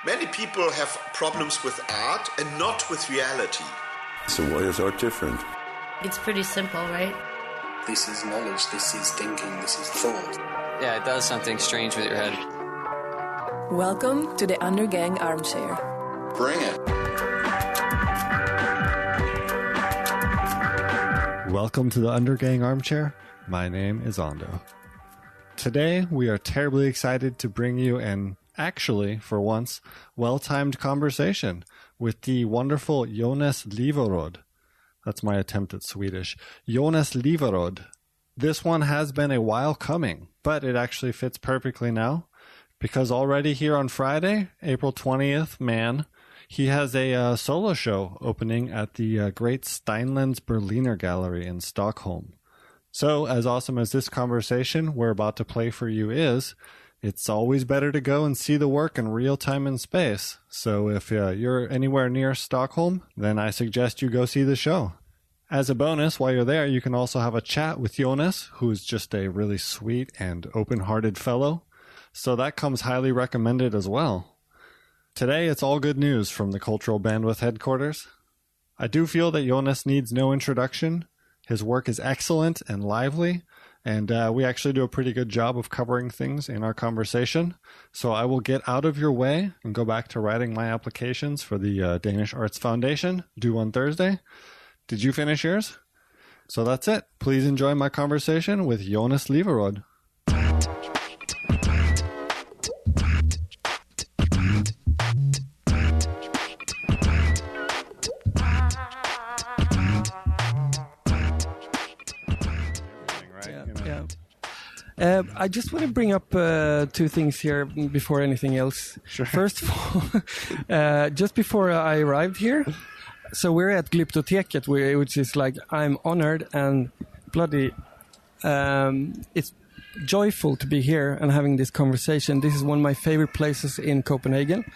Many people have problems with art and not with reality. So why is art different? It's pretty simple, right? This is knowledge, this is thinking, this is thought. Yeah, it does something strange with your head. Welcome to the Undergang Armchair. Bring it. Welcome to the Undergang Armchair. My name is Ando. Today, we are terribly excited to bring you an, actually, for once, well-timed conversation with the wonderful Jonas Liveröd. That's my attempt at Swedish. Jonas Liveröd. This one has been a while coming, but it actually fits perfectly now, because already here on Friday, April 20th, he has a solo show opening at the great Steinsland Berliner Gallery in Stockholm. So, as awesome as this conversation we're about to play for you is, it's always better to go and see the work in real time and space. So if you're anywhere near Stockholm, then I suggest you go see the show. As a bonus, while you're there, you can also have a chat with Jonas, who's just a really sweet and open-hearted fellow. So that comes highly recommended as well. Today, it's all good news from the Cultural Bandwidth headquarters. I do feel that Jonas needs no introduction. His work is excellent and lively, and we actually do a pretty good job of covering things in our conversation. So I will get out of your way and go back to writing my applications for the Danish Arts Foundation, due on Thursday. Did you finish yours? So that's it. Please enjoy my conversation with Jonas Liveröd. I just want to bring up two things here before anything else. Sure. First of all, just before I arrived here, so we're at Glyptoteket, which is like, I'm honored and bloody, it's joyful to be here and having this conversation. This is one of my favorite places in Copenhagen.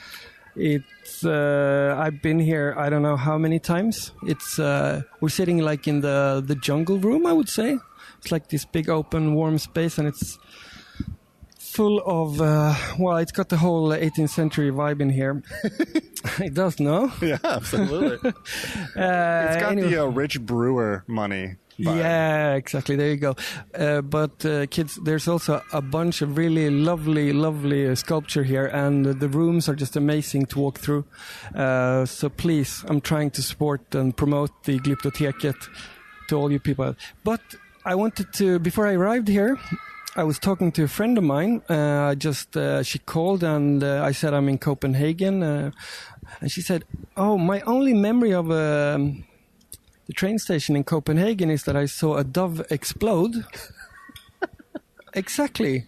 It's, I've been here, I don't know how many times. It's, we're sitting like in the jungle room, I would say. It's like this big open warm space, and it's full of, it's got the whole 18th century vibe in here. It does, no? Yeah, absolutely. It's got anyway. The rich brewer money vibe. Yeah, exactly. There you go. But kids, there's also a bunch of really lovely sculpture here, and the rooms are just amazing to walk through. So please, I'm trying to support and promote the Glyptoteket to all you people. But I wanted to, before I arrived here, I was talking to a friend of mine. She called and I said I'm in Copenhagen. And she said, oh, my only memory of the train station in Copenhagen is that I saw a dove explode. Exactly.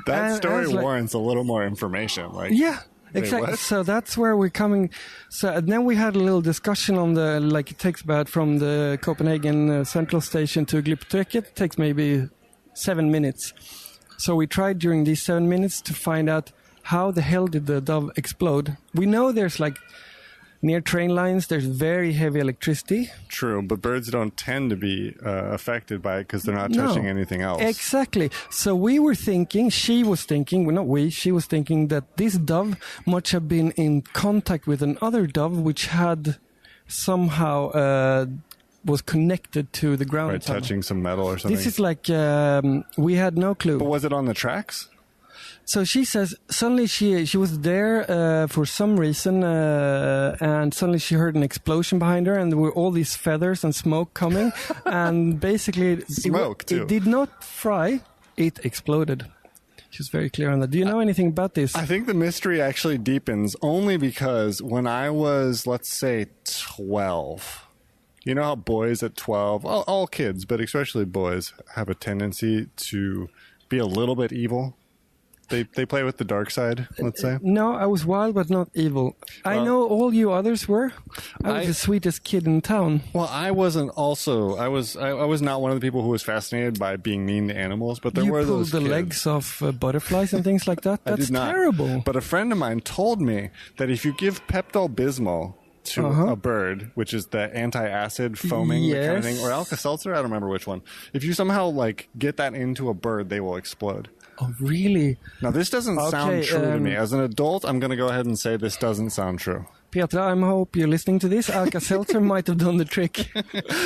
That story warrants a little more information. Yeah. Exactly. So that's where we're coming. So and then we had a little discussion on it takes about from the Copenhagen Central Station to Glyptoteket. It takes maybe 7 minutes. So we tried during these 7 minutes to find out how the hell did the dove explode. We know there's near train lines, there's very heavy electricity. True, but birds don't tend to be affected by it because they're not touching anything else. Exactly. So she was thinking that this dove must have been in contact with another dove which had somehow was connected to the ground. Right, touching some metal or something. This is we had no clue. But was it on the tracks? So she says suddenly she was there for some reason, and suddenly she heard an explosion behind her, and there were all these feathers and smoke coming, and basically it did not fry, it exploded. She was very clear on that. Do you know anything about this? I think the mystery actually deepens only because when I was, let's say, 12, you know how boys at 12, all kids, but especially boys, have a tendency to be a little bit evil? They play with the dark side, let's say. No, I was wild but not evil. I know all you others were. I was the sweetest kid in town. Well, I wasn't also. I was not one of the people who was fascinated by being mean to animals, but there were those kids. You pulled the legs off butterflies and things like that? That's terrible. But a friend of mine told me that if you give Pepto-Bismol to a bird, which is the anti-acid foaming kind of thing, or Alka-Seltzer, I don't remember which one. If you somehow get that into a bird, they will explode. Oh, really? Now, this doesn't sound true to me. As an adult, I'm going to go ahead and say this doesn't sound true. Petra, I hope you're listening to this. Alka-Seltzer might have done the trick.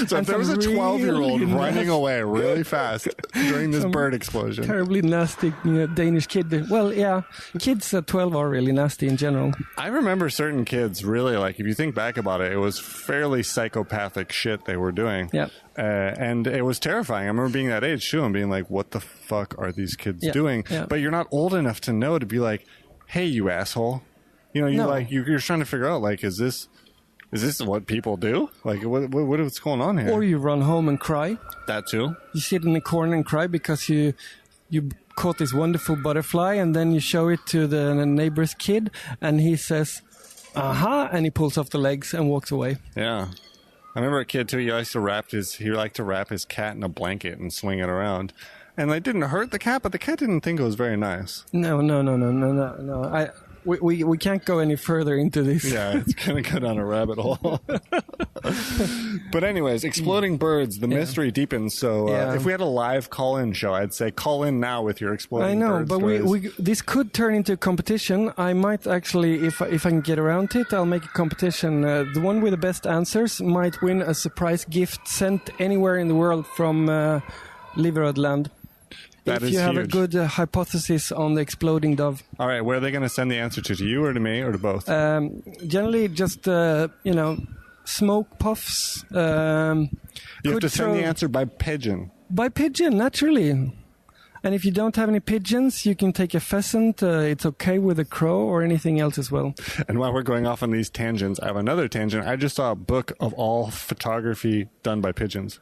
So if there was a 12-year-old running away really fast during this bird explosion. Terribly nasty Danish kid. Well, yeah, kids at 12 are really nasty in general. I remember certain kids really, like, if you think back about it, it was fairly psychopathic shit they were doing. Yeah. And it was terrifying. I remember being that age, too, and being like, what the fuck are these kids doing? Yeah. But you're not old enough to know to be like, hey, you asshole. You know, you're trying to figure out, like, is this what people do? Like, what's going on here? Or you run home and cry. That too. You sit in the corner and cry because you caught this wonderful butterfly, and then you show it to the neighbor's kid, and he says, "Aha!" and he pulls off the legs and walks away. Yeah, I remember a kid too. He liked to wrap his cat in a blanket and swing it around, and it didn't hurt the cat, but the cat didn't think it was very nice. No. We can't go any further into this. Yeah, it's going to go down a rabbit hole. But anyways, exploding birds, the mystery deepens. So if we had a live call-in show, I'd say call in now with your exploding bird stories. But this could turn into a competition. I might actually, if I can get around to it, I'll make a competition. The one with the best answers might win a surprise gift sent anywhere in the world from Liveröd land. That if is you have huge. a good hypothesis on the exploding dove. All right, where are they going to send the answer to you or to me or to both? Generally, just, smoke puffs. You have to send the answer by pigeon. By pigeon, naturally. And if you don't have any pigeons, you can take a pheasant. It's okay with a crow or anything else as well. And while we're going off on these tangents, I have another tangent. I just saw a book of all photography done by pigeons.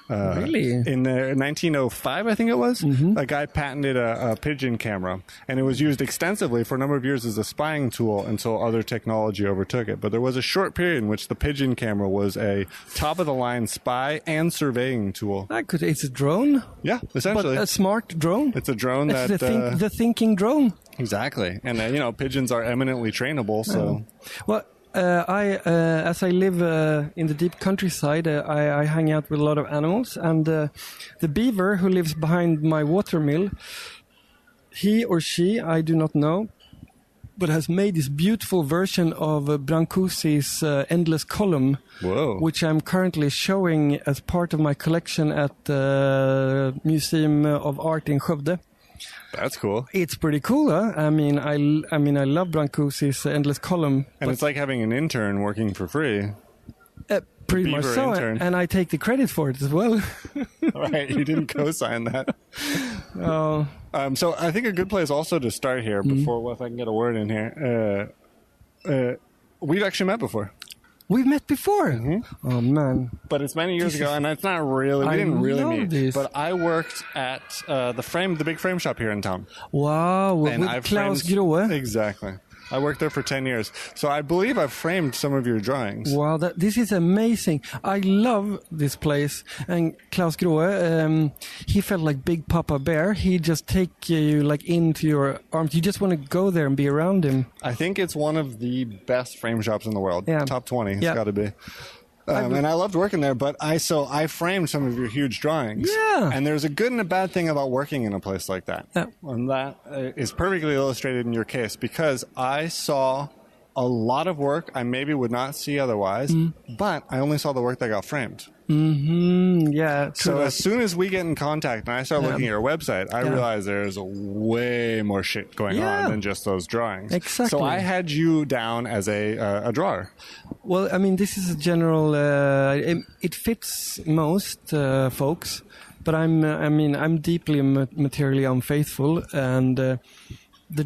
Really? In 1905, I think it was, a guy patented a pigeon camera, and it was used extensively for a number of years as a spying tool until other technology overtook it. But there was a short period in which the pigeon camera was a top-of-the-line spy and surveying tool. It's a drone? Yeah, essentially. But a smart drone? It's a drone that... the thinking drone? Exactly. And, pigeons are eminently trainable, so... Well... as I live in the deep countryside, I hang out with a lot of animals, and the beaver who lives behind my watermill, he or she, I do not know, but has made this beautiful version of Brancusi's Endless Column, which I'm currently showing as part of my collection at the Museum of Art in Skövde. That's cool. It's pretty cool, huh? I mean, I love Brancusi's Endless Column. And it's like having an intern working for free. Pretty much so, and I take the credit for it as well. Right, you didn't co-sign that. Oh. So I think a good place also to start here, before if I can get a word in here, we've actually met before. We've met before? Oh, man. But it's many years ago, and it's not really, we didn't really meet. This. But I worked at the big frame shop here in town. Wow, and with Klaus Grohe? Exactly. I worked there for 10 years. So I believe I've framed some of your drawings. Wow, this is amazing. I love this place. And Klaus Grohe, he felt like Big Papa Bear. He just take you like into your arms. You just want to go there and be around him. I think it's one of the best frame shops in the world. Yeah. Top 20, it's got to be. And I loved working there, but I framed some of your huge drawings. Yeah. And there's a good and a bad thing about working in a place like that. Yeah. And that is perfectly illustrated in your case, because I saw a lot of work I maybe would not see otherwise, but I only saw the work that got framed. Yeah. So as soon as we get in contact and I start looking at your website, I realize there's way more shit going on than just those drawings. Exactly. So I had you down as a drawer. Well, I mean, this is a general. It fits most folks, but I'm deeply materially unfaithful, and the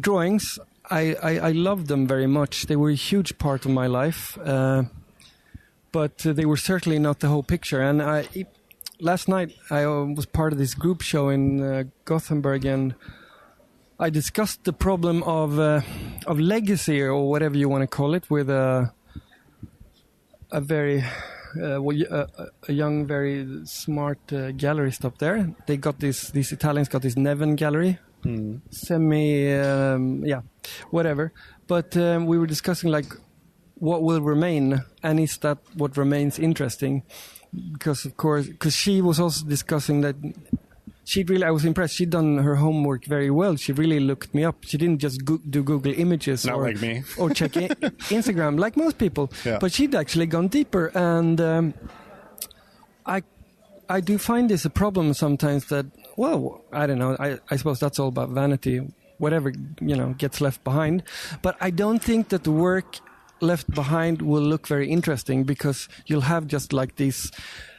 drawings, I love them very much. They were a huge part of my life. But they were certainly not the whole picture. And last night I was part of this group show in Gothenburg, and I discussed the problem of legacy, or whatever you want to call it, with a very a young, very smart gallerist up there. They got these Italians got this Neven gallery, whatever. But we were discussing like, what will remain, and is that what remains interesting? Because of course, she was also discussing that I was impressed. She'd done her homework very well. She really looked me up. She didn't just do Google Images Not like me. or check Instagram like most people. Yeah. But she'd actually gone deeper. And I do find this a problem sometimes that, well, I don't know. I suppose that's all about vanity, whatever, gets left behind. But I don't think that the work left behind will look very interesting because you'll have just like these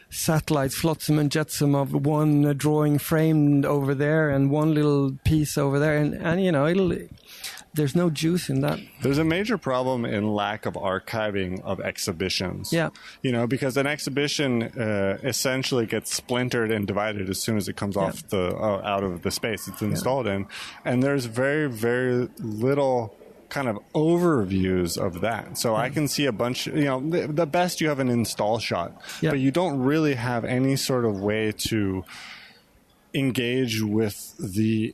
satellites, flotsam and jetsam of one drawing framed over there and one little piece over there. And there's no juice in that. There's a major problem in lack of archiving of exhibitions. Yeah. Because an exhibition essentially gets splintered and divided as soon as it comes off out of the space it's installed in. And there's very, very little kind of overviews of that. So I can see a bunch, the best you have an install shot, but you don't really have any sort of way to engage with the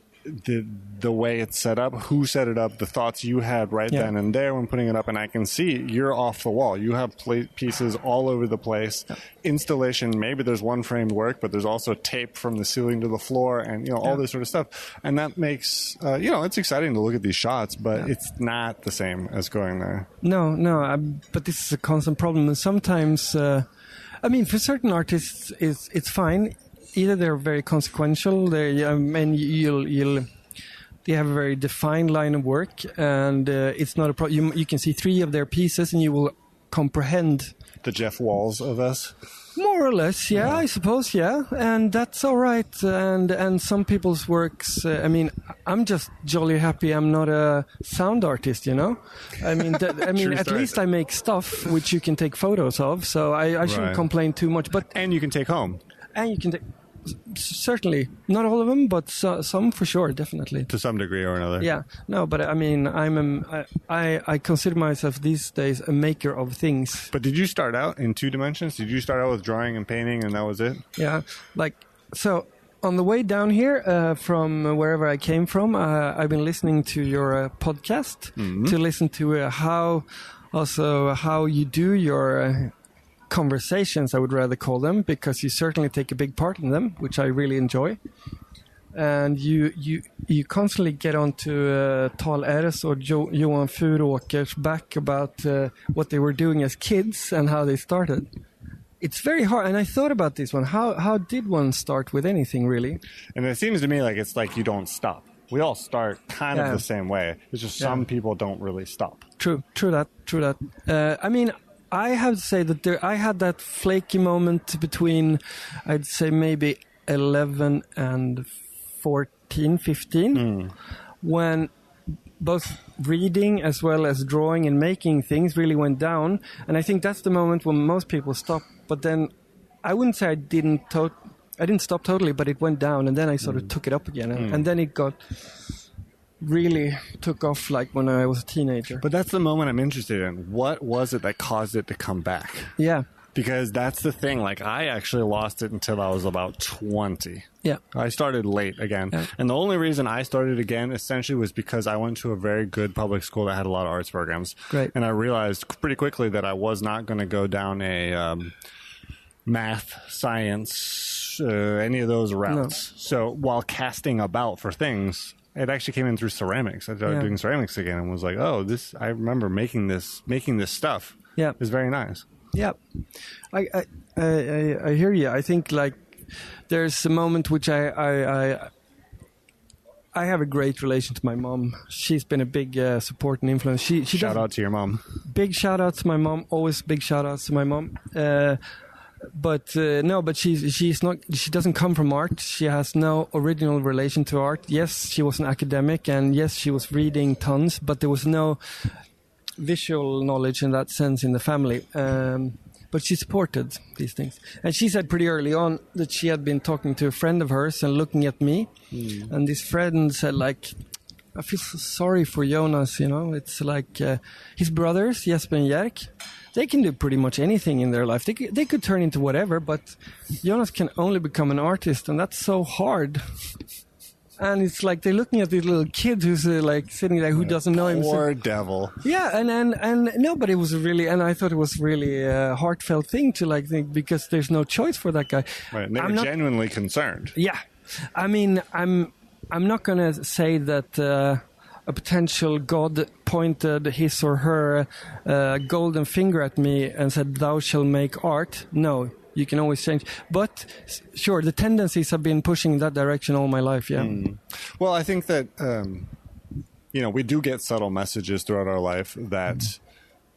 way it's set up, who set it up, the thoughts you had then and there when putting it up. And I can see you're off the wall. You have pieces all over the place. Installation, maybe there's one framed work, but there's also tape from the ceiling to the floor and, all this sort of stuff. And that makes, it's exciting to look at these shots, but it's not the same as going there. No, but this is a constant problem. And sometimes, for certain artists, it's fine. Either they're very consequential, they have a very defined line of work, and it's not a problem. You can see 3 of their pieces, and you will comprehend the Jeff Walls of us. More or less, I suppose, and that's all right. And some people's works. I'm just jolly happy I'm not a sound artist, at least I make stuff which you can take photos of, so I shouldn't complain too much. And you can take home. And you can take. Certainly, not all of them, but some for sure, definitely. To some degree or another. Yeah, no, but I consider myself these days a maker of things. But did you start out in 2 dimensions? Did you start out with drawing and painting, and that was it? Yeah, so on the way down here from wherever I came from, I've been listening to your podcast to listen to how you do your. Conversations, I would rather call them, because you certainly take a big part in them, which I really enjoy. And you constantly get onto Tal Eres or Johan Furåker's back about what they were doing as kids and how they started. It's very hard, and I thought about this one. How did one start with anything, really? And it seems to me like it's like you don't stop. We all start kind of the same way. It's just some people don't really stop. True that. I have to say that I had that flaky moment between, I'd say maybe 11 and 14, 15, when both reading as well as drawing and making things really went down. And I think that's the moment when most people stop. But then I wouldn't say I didn't stop totally, but it went down, and then I sort of took it up again. And then it really took off like when I was a teenager. But that's the moment I'm interested in. What was it that caused it to come back? Yeah. Because that's the thing. Like, I actually lost it until I was about 20. Yeah. I started late again. Yeah. And the only reason I started again essentially was because I went to a very good public school that had a lot of arts programs. Great. And I realized pretty quickly that I was not going to go down a math, science, any of those routes. No. So while casting about for things, it actually came in through ceramics. I started doing ceramics again and was like, I remember making this stuff. Yeah. It's very nice. Yeah. I hear you. I think like there's a moment which I have a great relation to my mom. She's been a big support and influence. She shout out to your mom. Big shout out to my mom. Always big shout outs to my mom. But she's not. She doesn't come from art. She has no original relation to art. Yes, she was an academic, and yes, she was reading tons. But there was no visual knowledge in that sense in the family. But she supported these things, and she said pretty early on that she had been talking to a friend of hers and looking at me, and this friend said like, "I feel so sorry for Jonas. It's like his brothers, Jesper and Jerk. They can do pretty much anything in their life. They could turn into whatever, but Jonas can only become an artist, and that's so hard." And it's like they're looking at this little kid who's like sitting there who doesn't know him. Poor devil. Yeah, and no, but it was really, and I thought it was really a heartfelt thing to like think, because there's no choice for that guy. Right, and they were genuinely concerned. Yeah, I mean, I'm not gonna say that a potential god pointed his or her golden finger at me and said, "Thou shall make art." No, you can always change. But sure, the tendencies have been pushing in that direction all my life. Yeah. Well, I think that we do get subtle messages throughout our life that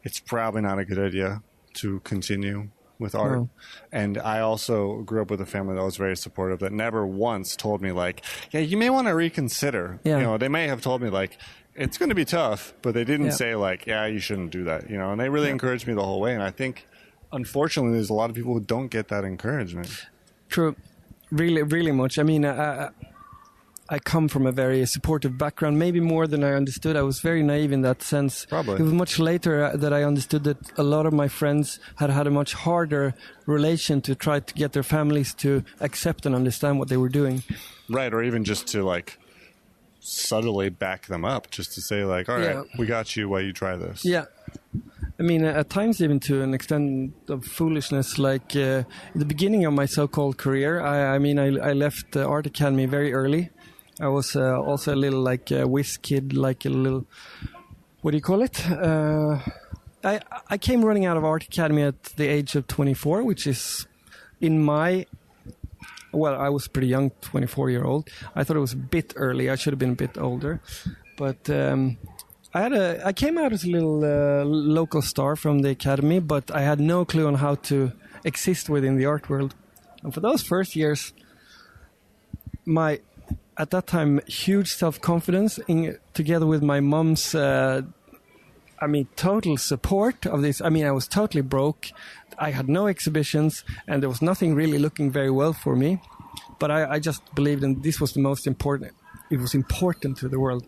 it's probably not a good idea to continue with art. No. And I also grew up with a family that was very supportive, that never once told me like, yeah, you may want to reconsider. Yeah. They may have told me like, it's going to be tough, but they didn't say like, yeah, you shouldn't do that. And they really encouraged me the whole way. And I think, unfortunately, there's a lot of people who don't get that encouragement. True. Really, really much. I mean, I come from a very supportive background, maybe more than I understood. I was very naive in that sense. Probably. It was much later that I understood that a lot of my friends had a much harder relation to try to get their families to accept and understand what they were doing. Right, or even just to like subtly back them up, just to say like, all right, we got you while you try this. Yeah. I mean, at times even to an extent of foolishness, like in the beginning of my so-called career, I left the art academy very early. I was also a little like whiz kid, like a little, what do you call it? I came running out of art academy at the age of 24, which is I was pretty young, 24-year-old. I thought it was a bit early. I should have been a bit older. But I came out as a little local star from the academy, but I had no clue on how to exist within the art world. And for those first years, at that time, huge self-confidence together with my mom's, total support of this. I mean, I was totally broke. I had no exhibitions, and there was nothing really looking very well for me. But I just believed in this was the most important. It was important to the world.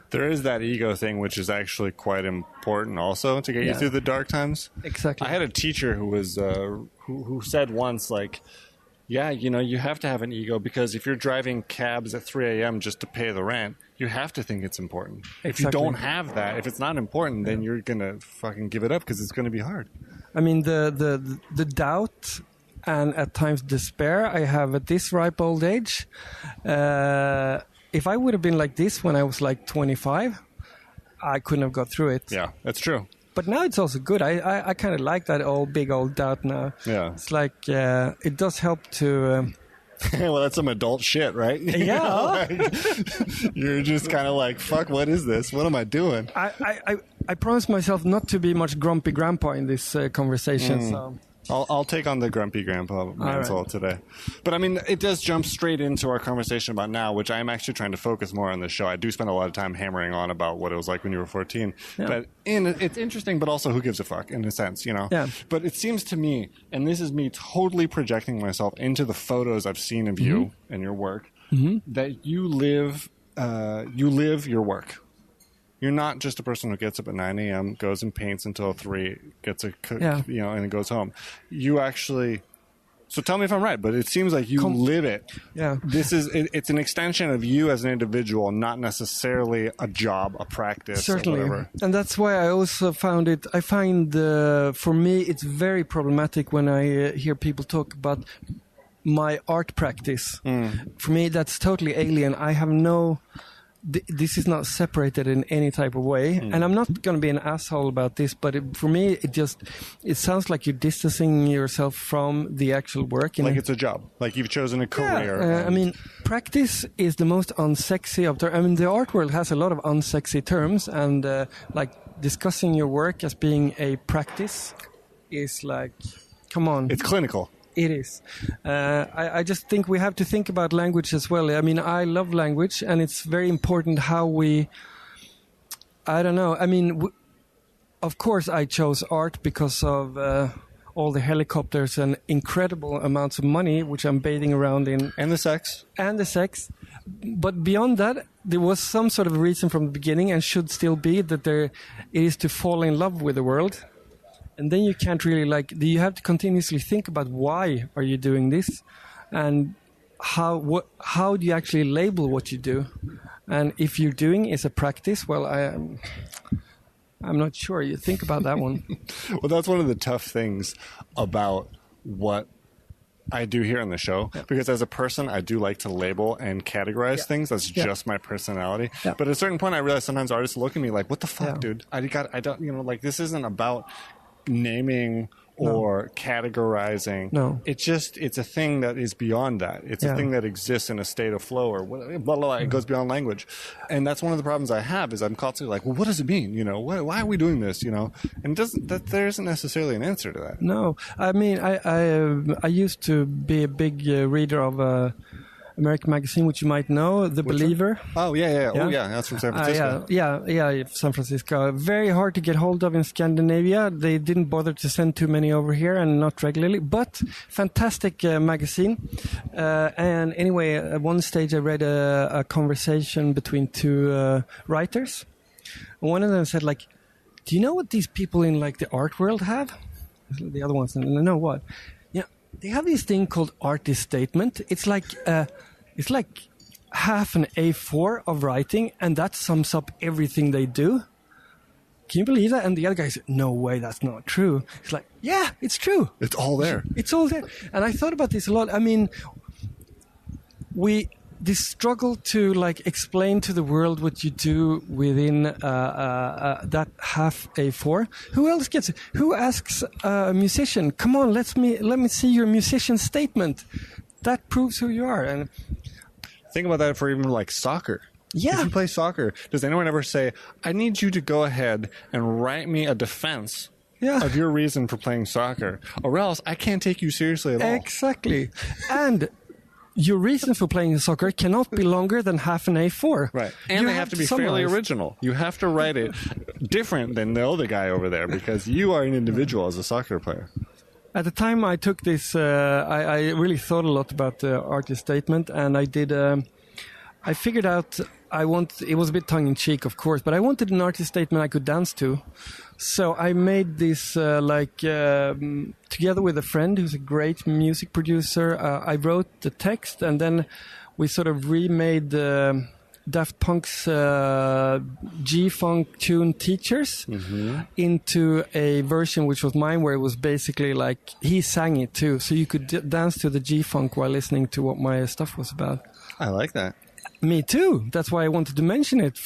There is that ego thing, which is actually quite important also to get you through the dark times. Exactly. I had a teacher who was who said once, like, yeah, you have to have an ego because if you're driving cabs at 3 a.m. just to pay the rent, you have to think it's important. Exactly. If you don't have that, if it's not important, then you're going to fucking give it up because it's going to be hard. I mean, the doubt and at times despair I have at this ripe old age, if I would have been like this when I was like 25, I couldn't have got through it. Yeah, that's true. But now it's also good. I kind of like that big old doubt now. Yeah. It's like, it does help to... well, that's some adult shit, right? Yeah. You're just kind of like, fuck, what is this? What am I doing? I promised myself not to be much grumpy grandpa in this conversation, so... I'll take on the grumpy grandpa mantle today. But I mean, it does jump straight into our conversation about now, which I'm actually trying to focus more on this show. I do spend a lot of time hammering on about what it was like when you were 14. Yeah. But it's interesting, but also who gives a fuck in a sense, Yeah. But it seems to me, and this is me totally projecting myself into the photos I've seen of you and your work, that you live your work. You're not just a person who gets up at 9 a.m., goes and paints until 3, gets a cook, and then goes home. You actually... So tell me if I'm right, but it seems like you live it. Yeah. It's an extension of you as an individual, not necessarily a job, a practice, certainly. Or whatever. And that's why I also find for me, it's very problematic when I hear people talk about my art practice. For me, that's totally alien. I have no... This is not separated in any type of way, and I'm not going to be an asshole about this, but for me, it sounds like you're distancing yourself from the actual work. Like it's a job, like you've chosen a career. Yeah, I mean, practice is the most unsexy of terms. I mean, the art world has a lot of unsexy terms, and like discussing your work as being a practice is like, come on. It's clinical. It is. I just think we have to think about language as well. I mean, I love language, and it's very important how we... I don't know. I mean, of course I chose art because of all the helicopters and incredible amounts of money, which I'm bathing around in. And the sex. And the sex. But beyond that, there was some sort of reason from the beginning, and should still be, that it is to fall in love with the world. And then you can't really you have to continuously think about why are you doing this, and how do you actually label what you do, and if you're doing is a practice. Well, I'm not sure. You think about that one. Well, that's one of the tough things about what I do here on the show, because as a person, I do like to label and categorize things. That's just my personality. Yeah. But at a certain point, I realize sometimes artists look at me like, what the fuck, dude? I don't, like, this isn't about naming or categorizing. No. It's a thing that is beyond that. It's a thing that exists in a state of flow or blah, blah, blah. It goes beyond language. And that's one of the problems I have is I'm constantly like, well, what does it mean? Why are we doing this? And there isn't necessarily an answer to that. No. I mean, I used to be a big reader of American magazine, which you might know, The Believer. Oh, yeah. Oh, yeah. That's from San Francisco. Yeah, San Francisco. Very hard to get hold of in Scandinavia. They didn't bother to send too many over here, and not regularly, but fantastic magazine. And anyway, at one stage I read a conversation between two writers. One of them said, like, do you know what these people in, like, the art world have? The other one said, no, what? Yeah, they have this thing called artist statement. It's like half an A4 of writing, and that sums up everything they do. Can you believe that? And the other guy said, no way, that's not true. It's like, yeah, it's true. It's all there. It's all there. And I thought about this a lot. I mean, this struggle to, like, explain to the world what you do within that half A4. Who else gets it? Who asks a musician, come on, let me see your musician statement. That proves who you are. And think about that for even like soccer. Yeah. If you play soccer, does anyone ever say, I need you to go ahead and write me a defense of your reason for playing soccer, or else I can't take you seriously at all? Exactly. And your reason for playing soccer cannot be longer than half an A4. Right. And they have to be fairly original. You have to write it different than the other guy over there, because you are an individual as a soccer player. At the time I took this, I really thought a lot about the artist statement, and I did. I figured out it was a bit tongue-in-cheek, of course, but I wanted an artist statement I could dance to. So I made this, together with a friend who's a great music producer. I wrote the text, and then we sort of remade Daft Punk's G-Funk tune Teachers into a version which was mine, where it was basically like he sang it too, so you could dance to the G-Funk while listening to what my stuff was about. I like that. Me too. That's why I wanted to mention it.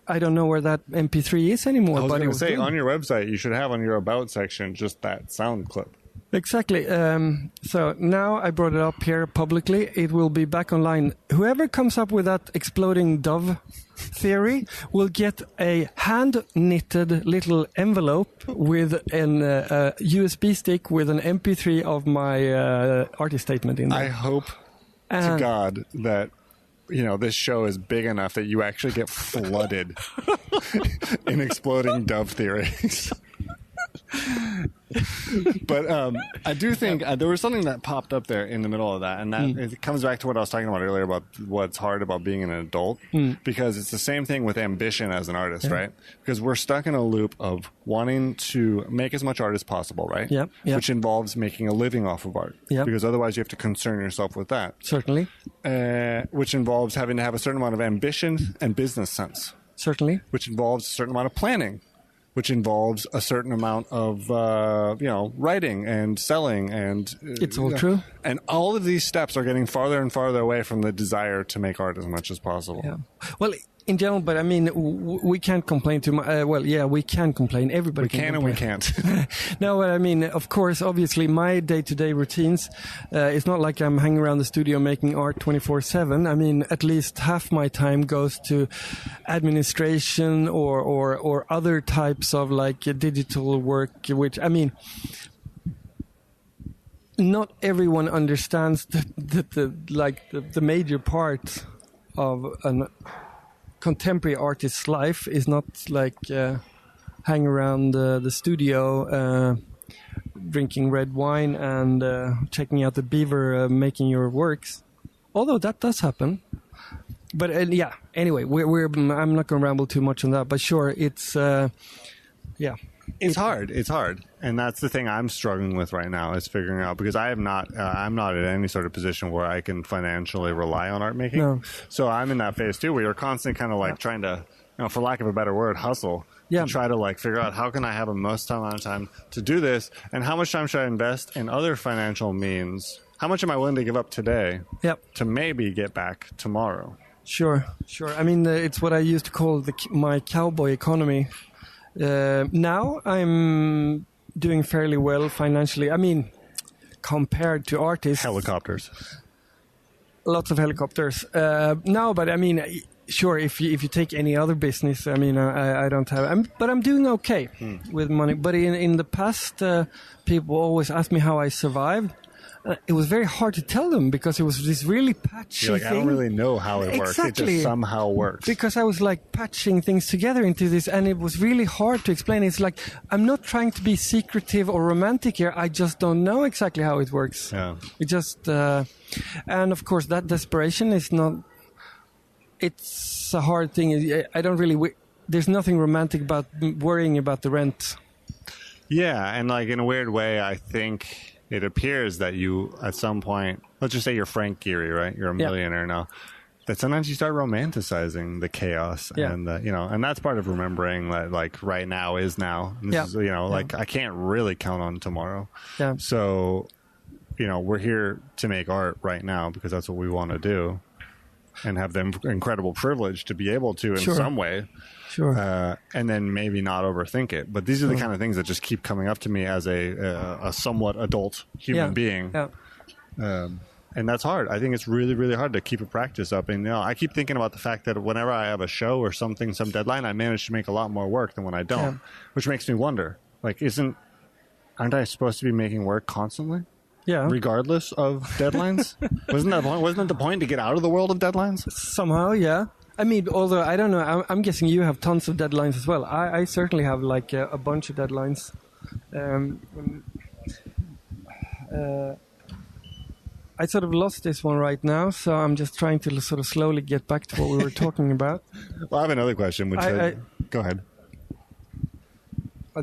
I don't know where that MP3 is anymore. I was going to say, good. on your website, you should have on your About section just that sound clip. Exactly. So now I brought it up here publicly. It will be back online. Whoever comes up with that exploding dove theory will get a hand-knitted little envelope with an USB stick with an MP3 of my artist statement in there. I hope to God that this show is big enough that you actually get flooded in exploding dove theories. But I do think there was something that popped up there in the middle of that, and that it comes back to what I was talking about earlier about what's hard about being an adult, because it's the same thing with ambition as an artist, right? Because we're stuck in a loop of wanting to make as much art as possible, right? Which involves making a living off of art, because otherwise you have to concern yourself with that. Certainly. Which involves having to have a certain amount of ambition and business sense. Certainly. Which involves a certain amount of planning. Which involves a certain amount of, writing and selling and... it's all true. And all of these steps are getting farther and farther away from the desire to make art as much as possible. Yeah. Well, in general, but I mean, we can't complain too much. We can complain. Everybody can and we can't. No, but I mean, of course, obviously, my day-to-day routines, it's not like I'm hanging around the studio making art 24/7. I mean, at least half my time goes to administration or other types of like digital work, which, I mean, not everyone understands the major part of an contemporary artist's life is not like hang around the studio drinking red wine and checking out the beaver making your works, although that does happen. But anyway, I'm not going to ramble too much on that, but sure, it's hard, and that's the thing I'm struggling with right now, is figuring out, because I'm not in any sort of position where I can financially rely on art making. No. So I'm in that phase too, where you're constantly kind of like trying to, for lack of a better word, hustle. To try to like figure out how can I have the most amount of time to do this, and how much time should I invest in other financial means how much am I willing to give up today Yep. to maybe get back tomorrow? Sure. I mean, it's what I used to call my cowboy economy. Now I'm doing fairly well financially. I mean, compared to artists. Helicopters. Lots of helicopters. No, but I mean, sure, if you take any other business, I mean, I don't have... but I'm doing okay with money. But in the past, people always ask me how I survived. It was very hard to tell them because it was this really patchy You're like, thing. I don't really know how it works. It just somehow works. Because I was like patching things together into this, and it was really hard to explain. It's like, I'm not trying to be secretive or romantic here. I just don't know exactly how it works. Yeah. It just, and of course that desperation is not, it's a hard thing. I don't really, there's nothing romantic about worrying about the rent. Yeah, and like in a weird way, I think it appears that you, at some point, let's just say you're Frank Gehry, right? You're a millionaire now. That sometimes you start romanticizing the chaos, and and that's part of remembering that, like, right now is now. And this is, like, I can't really count on tomorrow. Yeah. So, we're here to make art right now because that's what we want to do, and have the incredible privilege to be able to in some way. Sure. And then maybe not overthink it. But these are the kind of things that just keep coming up to me as a somewhat adult human being. Yeah. And that's hard. I think it's really, really hard to keep a practice up. And I keep thinking about the fact that whenever I have a show or something, some deadline, I manage to make a lot more work than when I don't, which makes me wonder, like, aren't I supposed to be making work constantly? Yeah. Regardless of deadlines? Wasn't that the point to get out of the world of deadlines? Somehow, yeah. I mean, although I don't know, I'm guessing you have tons of deadlines as well. I certainly have like a bunch of deadlines. I sort of lost this one right now, so I'm just trying to sort of slowly get back to what we were talking about. Well, I have another question. Go ahead.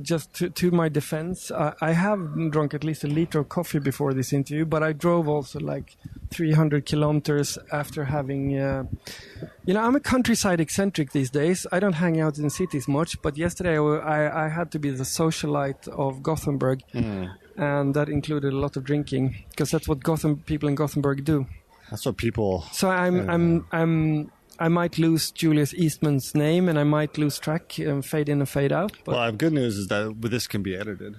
Just to my defense, I have drunk at least a liter of coffee before this interview, but I drove also like 300 kilometers after having... I'm a countryside eccentric these days. I don't hang out in cities much, but yesterday I had to be the socialite of Gothenburg, and that included a lot of drinking, because that's what people in Gothenburg do. That's what people... So I might lose Julius Eastman's name, and I might lose track and fade in and fade out. But well, I have good news is that this can be edited.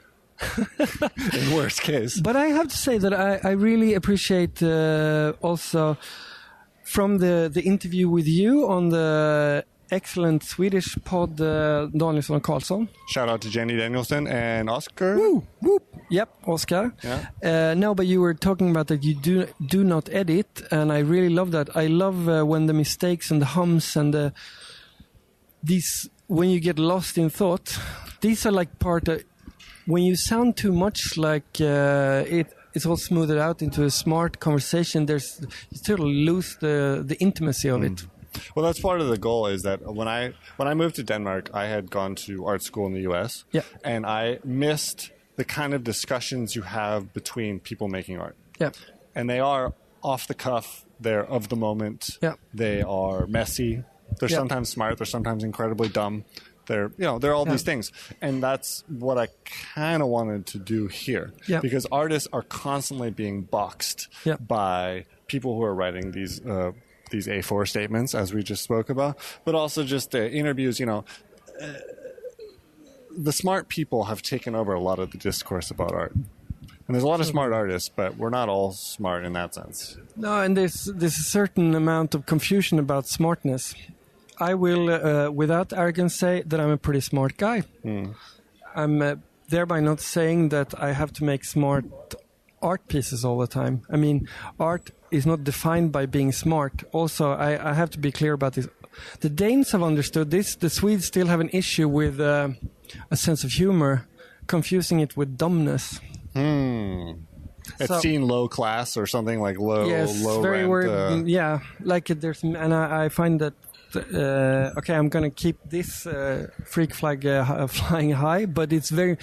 In worst case. But I have to say that I really appreciate also from the interview with you on the excellent Swedish pod Danielsson and Karlsson. Shout out to Jenny Danielsson and Oscar. Woo, whoop. Yep, Oscar. Yeah. No, but you were talking about that you do not edit, and I really love that. I love when the mistakes and the hums and when you get lost in thought, these are like when you sound too much like it's all smoothed out into a smart conversation, you still lose the intimacy of it. Well, that's part of the goal, is that when I moved to Denmark, I had gone to art school in the U.S. Yeah. And I missed the kind of discussions you have between people making art. Yeah. And they are off the cuff. They're of the moment. Yeah. They are messy. They're sometimes smart. They're sometimes incredibly dumb. They're all these things. And that's what I kind of wanted to do here. Yeah. Because artists are constantly being boxed by people who are writing these A4 statements, as we just spoke about, but also just interviews. The smart people have taken over a lot of the discourse about art. And there's a lot of smart artists, but we're not all smart in that sense. No, and there's a certain amount of confusion about smartness. I will, without arrogance, say that I'm a pretty smart guy. I'm thereby not saying that I have to make smart art pieces all the time. I mean, art is not defined by being smart. Also, I have to be clear about this. The Danes have understood this. The Swedes still have an issue with a sense of humor, confusing it with dumbness. It's seen low class or something like low very rent. Yeah, like there's, and I find that I'm going to keep this freak flag flying high, but it's a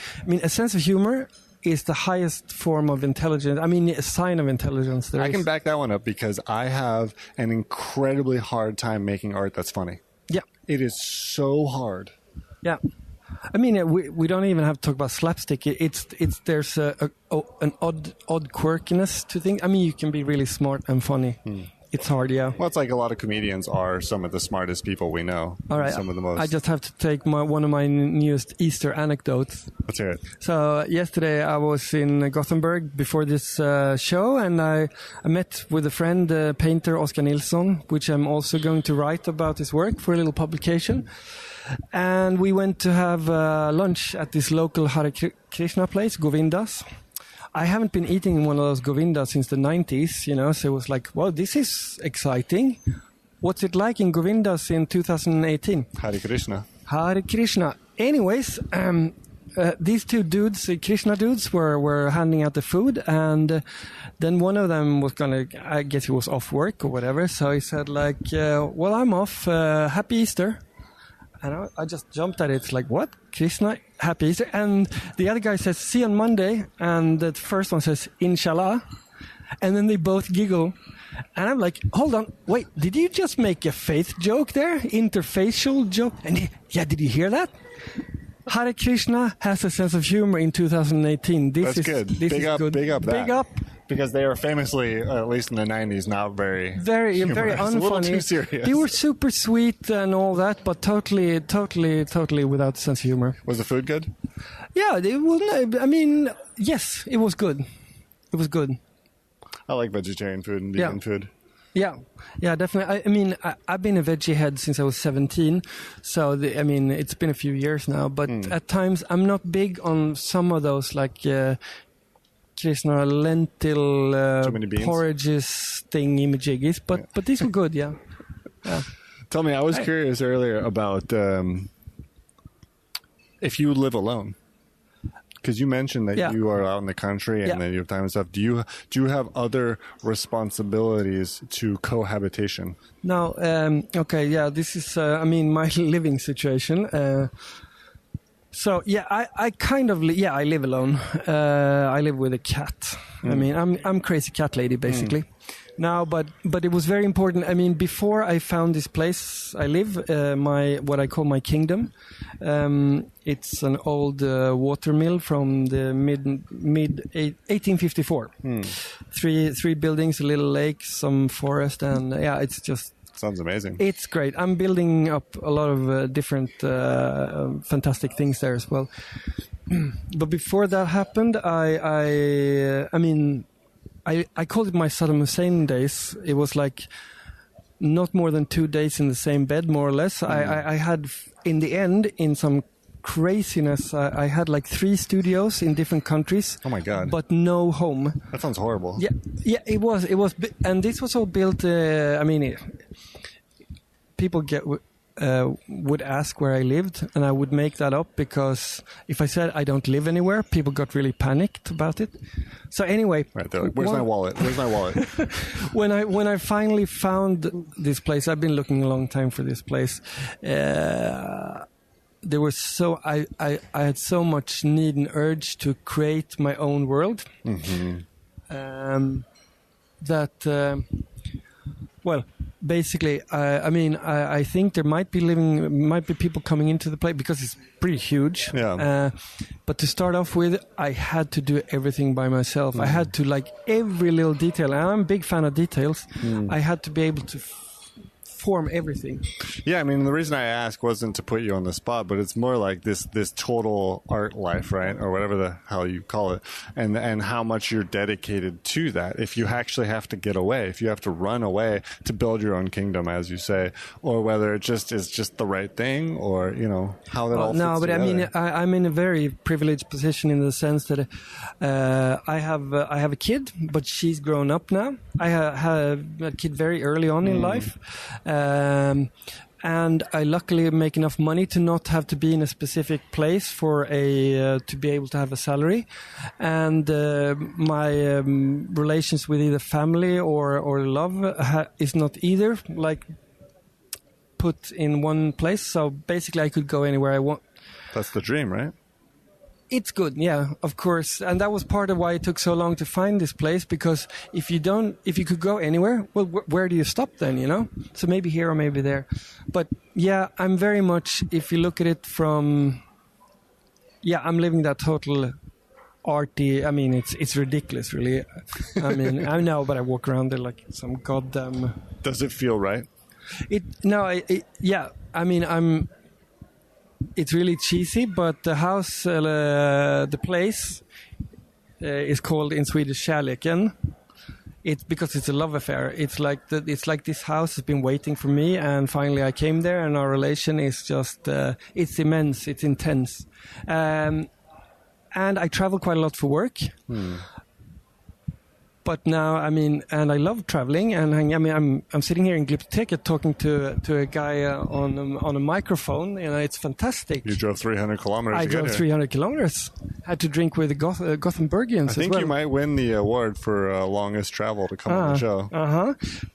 sense of humor is the highest form of intelligence. I mean, a sign of intelligence. I can back that one up because I have an incredibly hard time making art that's funny. Yeah. It is so hard. Yeah. I mean, we don't even have to talk about slapstick. There's an odd quirkiness to things. I mean, you can be really smart and funny. It's hard, yeah. Well, it's like a lot of comedians are some of the smartest people we know. All right, some of the most. I just have to take one of my newest Easter anecdotes. Let's hear it. So yesterday I was in Gothenburg before this show, and I met with a friend, painter Oskar Nilsson, which I'm also going to write about his work for a little publication. And we went to have lunch at this local Hare Krishna place, Govindas. I haven't been eating one of those Govindas since the 90s, so it was like, well, this is exciting. What's it like in Govindas in 2018? Hare Krishna. Hare Krishna. Anyways, these two dudes, Krishna dudes, were handing out the food, and then one of them was I guess he was off work or whatever, so he said like, well, I'm off, happy Easter. And I just jumped at it. It's like, what? Krishna, happy Easter? And the other guy says, see you on Monday. And the first one says, Inshallah. And then they both giggle. And I'm like, hold on, wait, did you just make a faith joke there? Interfacial joke? And did you hear that? Hare Krishna has a sense of humor in 2018. That's good. Big up that. Big up. Because they were famously, at least in the 90s, not very unfunny. A little too serious. They were super sweet and all that, but totally without sense of humor. Was the food good? Yeah, yes, it was good. It was good. I like vegetarian food and vegan food. Yeah, definitely. I've been a veggie head since I was 17, so it's been a few years now. But at times, I'm not big on some of those like Krishna lentil porridges thingy-majiggis, but these were good. Yeah. Tell me, I was curious earlier about if you live alone. Because you mentioned that you are out in the country and then you have time and stuff. Do you have other responsibilities to cohabitation? No. This is my living situation. So I kind of I live alone. I live with a cat. I'm crazy cat lady basically. Now, but it was very important. Before I found this place I live, what I call my kingdom. It's an old water mill from the mid 1854. Three buildings, a little lake, some forest, and it's just. Sounds amazing. It's great. I'm building up a lot of different fantastic things there as well. But before that happened, I called it my Saddam Hussein days. It was like not more than 2 days in the same bed, more or less. I had, in the end, in some craziness, I had like 3 studios in different countries. Oh my God. But no home. That sounds horrible. Yeah, it was, and this was all built, people would ask where I lived, and I would make that up because if I said I don't live anywhere, people got really panicked about it. So anyway, right, they're like, "Where's my wallet? Where's my wallet?" when I finally found this place, I've been looking a long time for this place. There was I had so much need and urge to create my own world that. Well, basically, I think there might be people coming into the place because it's pretty huge. Yeah. But to start off with, I had to do everything by myself. I had to like every little detail. And I'm a big fan of details. I had to be able to form everything. Yeah, the reason I asked wasn't to put you on the spot, but it's more like this total art life, right? Or whatever the hell you call it. And how much you're dedicated to that. If you actually have to get away, if you have to run away to build your own kingdom, as you say, or whether it just is just the right thing, or, how that all fits No, but together. I'm in a very privileged position in the sense that I have a kid, but she's grown up now. I had a kid very early on in life. And I luckily make enough money to not have to be in a specific place for to be able to have a salary. And my relations with either family or love is not either like put in one place. So basically I could go anywhere I want. That's the dream, right? It's good, yeah, of course. And that was part of why it took so long to find this place, because if you could go anywhere, well, where do you stop then, So maybe here or maybe there. But yeah, I'm very much, if you look at it from yeah, I'm living that total arty. I mean, it's ridiculous, really. I mean, I know, but I walk around there like some goddamn. Does it feel right? Yeah. I mean, it's really cheesy, but the house, the place, is called in Swedish Kärleken. It's because it's a love affair. It's like this house has been waiting for me, and finally I came there, and our relation is just it's immense, it's intense, and I travel quite a lot for work. But now, I mean, and I love traveling, and I mean, I'm sitting here in Glyptoteket talking to a guy on a microphone. You know, it's fantastic. You drove 300 kilometers. I drove 300 kilometers. Had to drink with the Gothenburgians. I think you might win the award for longest travel to come on the show.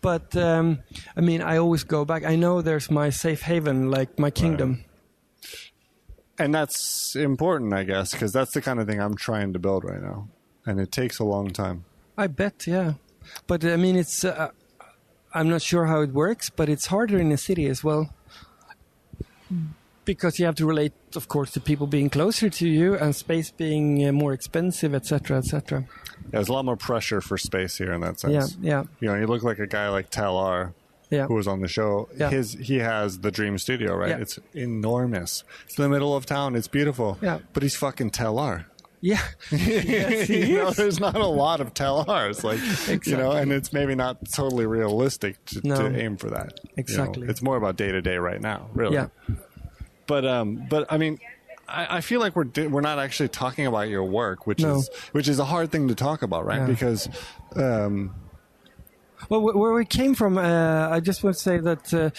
But I mean, I always go back. I know there's my safe haven, like my kingdom. Right. And that's important, I guess, because that's the kind of thing I'm trying to build right now, and it takes a long time. I bet, yeah. But I mean, it's I'm not sure how it works, but it's harder in a city as well. Because you have to relate, of course, to people being closer to you and space being more expensive, etc., etc. Yeah, there's a lot more pressure for space here in that sense. Yeah. You know, you look like a guy like Talar, who was on the show. Yeah. He has the Dream Studio, right? Yeah. It's enormous. It's in the middle of town. It's beautiful. Yeah. But he's fucking Talar. Yeah. Yes, you know, there's not a lot of Talars, like, exactly. You know, and it's maybe not totally realistic to aim for that. Exactly. You know, it's more about day to day right now, really. Yeah. But I mean, I feel like we're not actually talking about your work, which is a hard thing to talk about, right? Yeah. Because well, where we came from, I just want to say that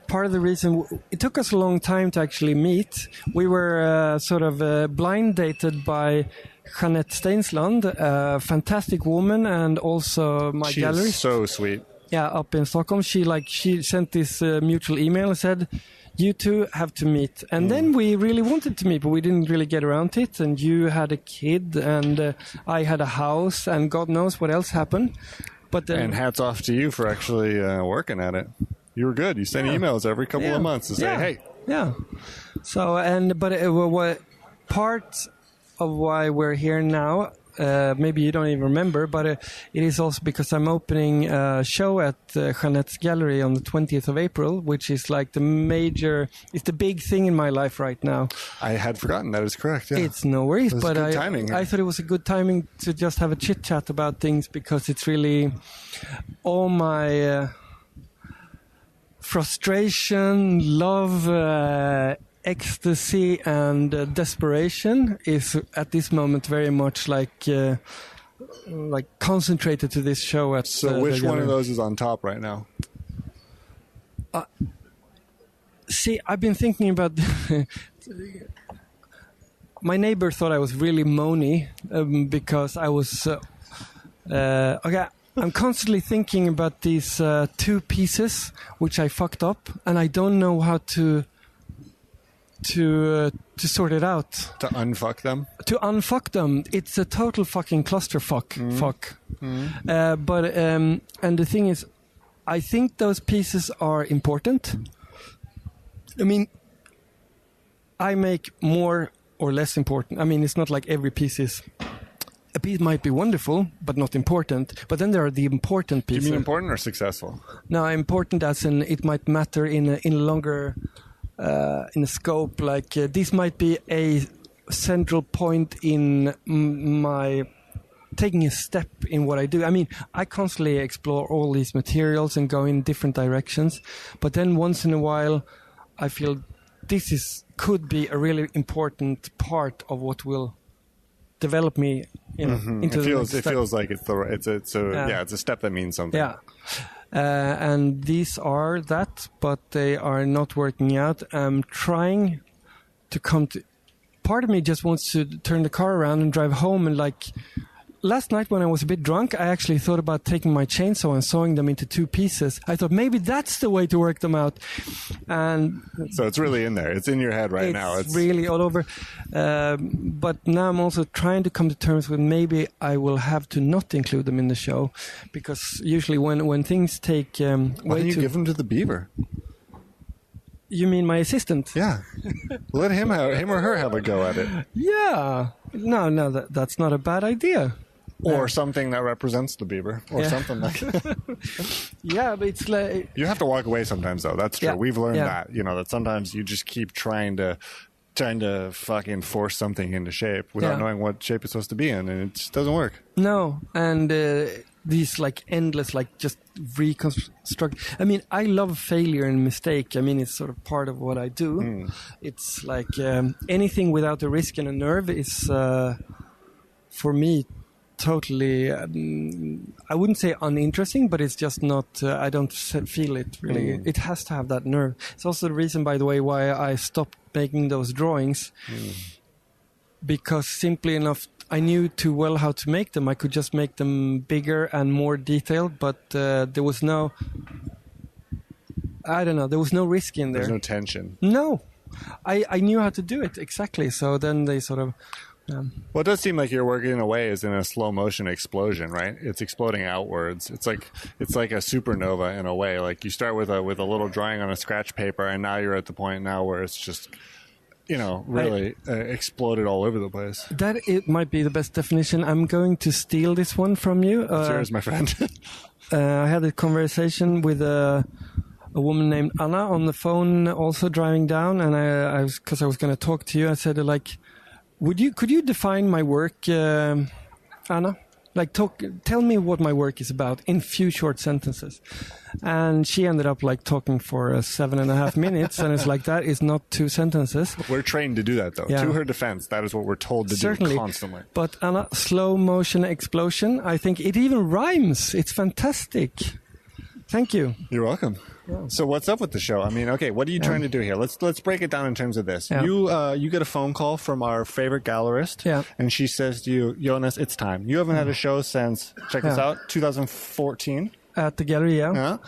part of the reason it took us a long time to actually meet, we were sort of blind dated by Jeanette Steinsland, a fantastic woman, and also my gallery. She's so sweet. Yeah, up in Stockholm. She sent this mutual email and said, you two have to meet. And then we really wanted to meet, but we didn't really get around to it. And you had a kid, and I had a house, and God knows what else happened. But and hats off to you for actually working at it. You were good. You sent emails every couple of months to say, hey. Yeah. So, what part of why we're here now, maybe you don't even remember, but it is also because I'm opening a show at Jeanette's gallery on the 20th of April, which is like it's the big thing in my life right now. I had forgotten. That is correct. Yeah. It's no worries, but timing. I thought it was a good timing to just have a chit chat about things, because it's really all my frustration, love, ecstasy and desperation is at this moment very much like concentrated to this show at. So which one of those is on top right now? See, I've been thinking about my neighbor thought I was really moany because I was okay. I'm constantly thinking about these two pieces which I fucked up, and I don't know how to sort it out. To unfuck them? To unfuck them. It's a total fucking clusterfuck. Fuck. But and the thing is, I think those pieces are important. I mean, I make more or less important. I mean, it's not like every piece is... A piece might be wonderful, but not important. But then there are the important pieces. Do you mean important or successful? No, important as in it might matter in a longer... in a scope, like this might be a central point in my taking a step in what I do. I mean, I constantly explore all these materials and go in different directions, but then once in a while I feel could be a really important part of what will develop me into the next step. It feels like it's a step that means something. Yeah. And these are that, but they are not working out. I'm trying to come to... Part of me just wants to turn the car around and drive home, and like... Last night when I was a bit drunk, I actually thought about taking my chainsaw and sawing them into two pieces. I thought maybe that's the way to work them out. And so it's really in there. It's in your head right now. It's really all over. But now I'm also trying to come to terms with maybe I will have to not include them in the show, because usually when things take why don't you give them to the beaver? You mean my assistant? Yeah. Let him or her have a go at it. Yeah. No, that's not a bad idea. Or something that represents the beaver, or something like that. Yeah, but it's like... You have to walk away sometimes, though. That's true. Yeah. We've learned that, that sometimes you just keep trying to fucking force something into shape without knowing what shape it's supposed to be in, and it just doesn't work. No, and these like endless, like just reconstruct. I mean, I love failure and mistake. I mean, it's sort of part of what I do. It's like anything without a risk and a nerve is, for me, totally, I wouldn't say uninteresting, but it's just not, I don't feel it really. It has to have that nerve. It's also the reason, by the way, why I stopped making those drawings, because simply enough, I knew too well how to make them. I could just make them bigger and more detailed, but there was no, I don't know, there was no risk in there. There's no tension. No. I knew how to do it, exactly. So then they sort of... Well, it does seem like your work in a way is in a slow motion explosion, right? It's exploding outwards. It's like a supernova in a way. Like you start with a little drawing on a scratch paper, and now you're at the point now where it's just, really exploded all over the place. That it might be the best definition. I'm going to steal this one from you. Cheers, my friend. I had a conversation with a woman named Anna on the phone, also driving down, and I was going to talk to you. I said like, could you define my work, Anna? Like, tell me what my work is about in few short sentences. And she ended up like talking for 7.5 minutes, and it's like, that is not 2 sentences. We're trained to do that, though. Yeah. To her defense, that is what we're told to do constantly. But Anna, slow motion explosion. I think it even rhymes. It's fantastic. Thank you. You're welcome. Yeah. So what's up with the show? I mean, okay, what are you trying to do here? Let's break it down in terms of this. Yeah. You get a phone call from our favorite gallerist, and she says to you, Jonas, it's time. You haven't had a show since, check this out, 2014. At the gallery, yeah.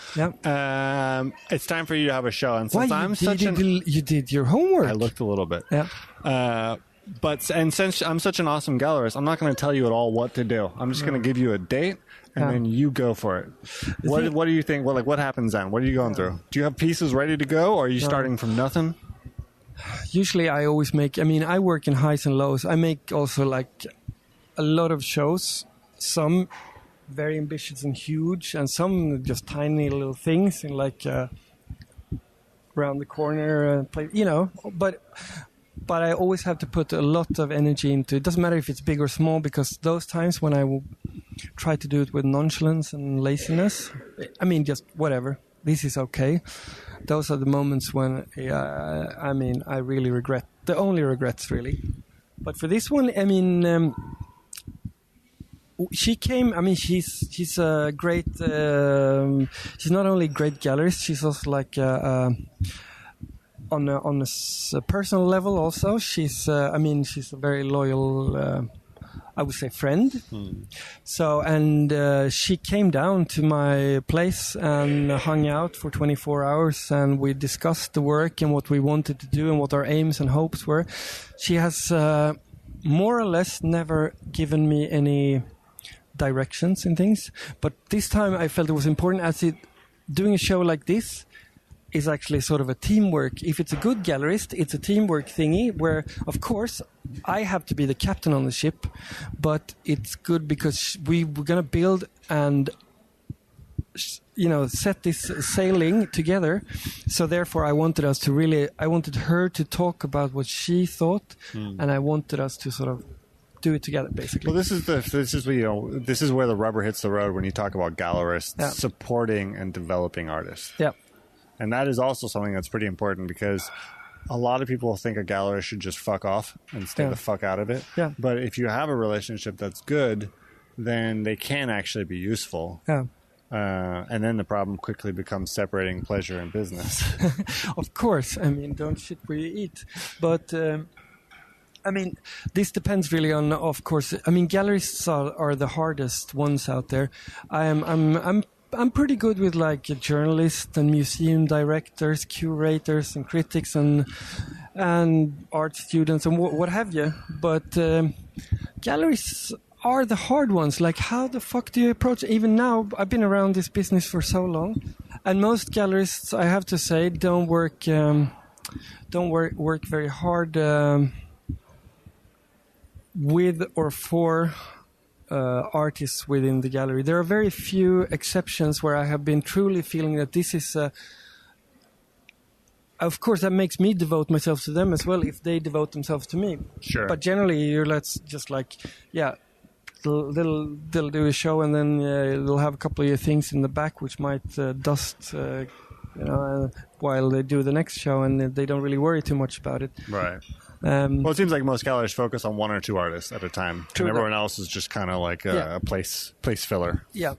It's time for you to have a show. And since you did your homework. I looked a little bit. Yeah. And since I'm such an awesome gallerist, I'm not going to tell you at all what to do. I'm just going to give you a date, and then you go for it. What do you think? Well, like, what happens then? What are you going through? Do you have pieces ready to go, or are you starting from nothing? Usually, I always make. I mean, I work in highs and lows. I make also like a lot of shows. Some very ambitious and huge, and some just tiny little things in like around the corner place. But I always have to put a lot of energy into it. It doesn't matter if it's big or small, because those times when I will try to do it with nonchalance and laziness, I mean, just whatever, this is okay. Those are the moments when, I really regret. The only regrets, really. But for this one, I mean, she came. I mean, she's a great. She's not only a great gallerist. She's also like. On a personal level, also, she's a very loyal, I would say, friend. So, and she came down to my place and hung out for 24 hours, and we discussed the work and what we wanted to do and what our aims and hopes were. She has more or less never given me any directions in things, but this time I felt it was important, doing a show like this is actually sort of a teamwork. If it's a good gallerist, it's a teamwork thingy where, of course, I have to be the captain on the ship, but it's good because we're going to build and, set this sailing together. So therefore, I wanted her to talk about what she thought, and I wanted us to sort of do it together, basically. Well, this is where the rubber hits the road when you talk about gallerists supporting and developing artists. Yeah. And that is also something that's pretty important, because a lot of people think a gallerist should just fuck off and stay the fuck out of it. Yeah. But if you have a relationship that's good, then they can actually be useful. Yeah. And then the problem quickly becomes separating pleasure and business. Of course. I mean, don't shit where you eat. But, this depends really on, of course. I mean, gallerists are the hardest ones out there. I'm pretty good with like journalists and museum directors, curators and critics and art students and what have you. But galleries are the hard ones. Like, how the fuck do you approach it? Even now, I've been around this business for so long, And most gallerists, I have to say, don't work very hard with or for artists within the gallery. There are very few exceptions where I have been truly feeling that this is of course that makes me devote myself to them as well if they devote themselves to me. Sure. But generally let's just like, they'll do a show and then they'll have a couple of things in the back which might dust while they do the next show, and they don't really worry too much about it. Right. Well, it seems like most galleries focus on one or two artists at a time, and everyone else is just kind of like a place filler. Yeah.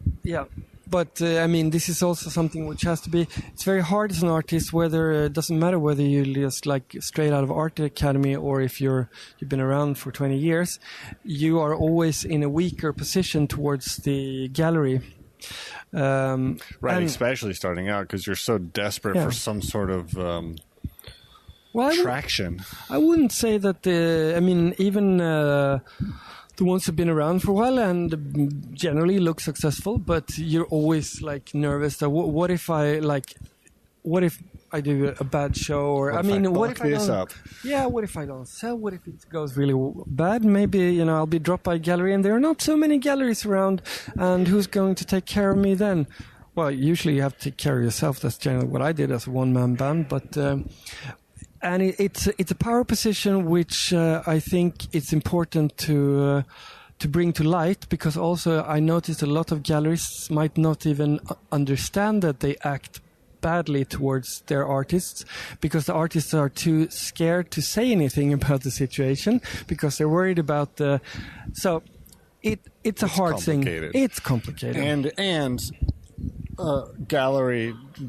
But I mean, this is also something which has to be. It's very hard as an artist. Whether it doesn't matter whether you're just like straight out of art academy or if you've been around for 20 years, you are always in a weaker position towards the gallery. Right, especially starting out because you're so desperate for some sort of traction. I wouldn't say that. Even the ones who've been around for a while and generally look successful, but you're always like nervous that what if I do a bad show, or what if I don't? Yeah, what if I don't sell? What if it goes really bad? Maybe I'll be dropped by a gallery, and there are not so many galleries around, and who's going to take care of me then? Well, usually you have to take care of yourself. That's generally what I did as a one-man band, but. And it's a power position which I think it's important to bring to light, because also I noticed a lot of gallerists might not even understand that they act badly towards their artists, because the artists are too scared to say anything about the situation because they're worried about the. So it's a hard thing. It's complicated. And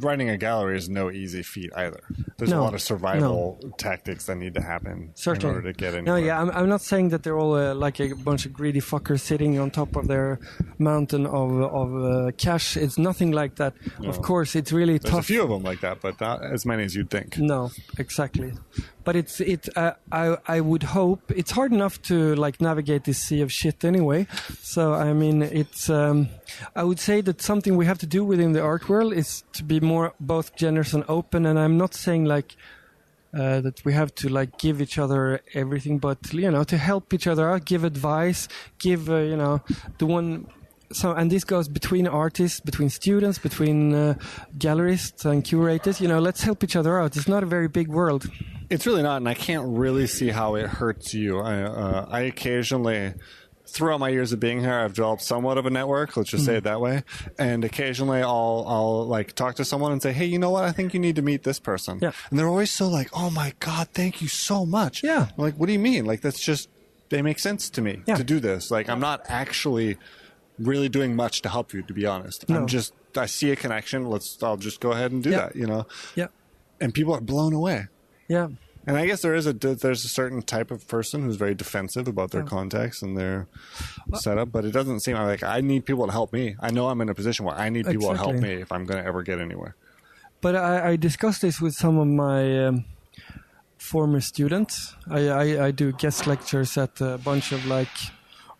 running a gallery is no easy feat either. There's a lot of survival tactics that need to happen in order to get anywhere. No, yeah, I'm not saying that they're all like a bunch of greedy fuckers sitting on top of their mountain of cash. It's nothing like that. No. Of course, it's really tough. There's a few of them like that, but not as many as you'd think. No, exactly. But I would hope it's hard enough to like navigate this sea of shit anyway. So I mean, it's I would say that something we have to do within the art world is to be more both generous and open. And I'm not saying like that we have to like give each other everything, but to help each other out, give advice, give the one. So, and this goes between artists, between students, between gallerists and curators. Let's help each other out. It's not a very big world. It's really not, and I can't really see how it hurts you. I occasionally, throughout my years of being here, I've developed somewhat of a network. Let's just say it that way. And occasionally, I'll like talk to someone and say, "Hey, you know what? I think you need to meet this person." Yeah. And they're always so like, "Oh my God, thank you so much." Yeah. I'm like, what do you mean? Like that's just they make sense to me to do this. Like I'm not actually really doing much to help you, to be honest. No. I see a connection. I'll just go ahead and do that. Yeah. And people are blown away. Yeah. And I guess there's a certain type of person who's very defensive about their contacts and their setup, but it doesn't seem like I need people to help me. I know I'm in a position where I need people to help me if I'm going to ever get anywhere. But I discussed this with some of my former students. I do guest lectures at a bunch of like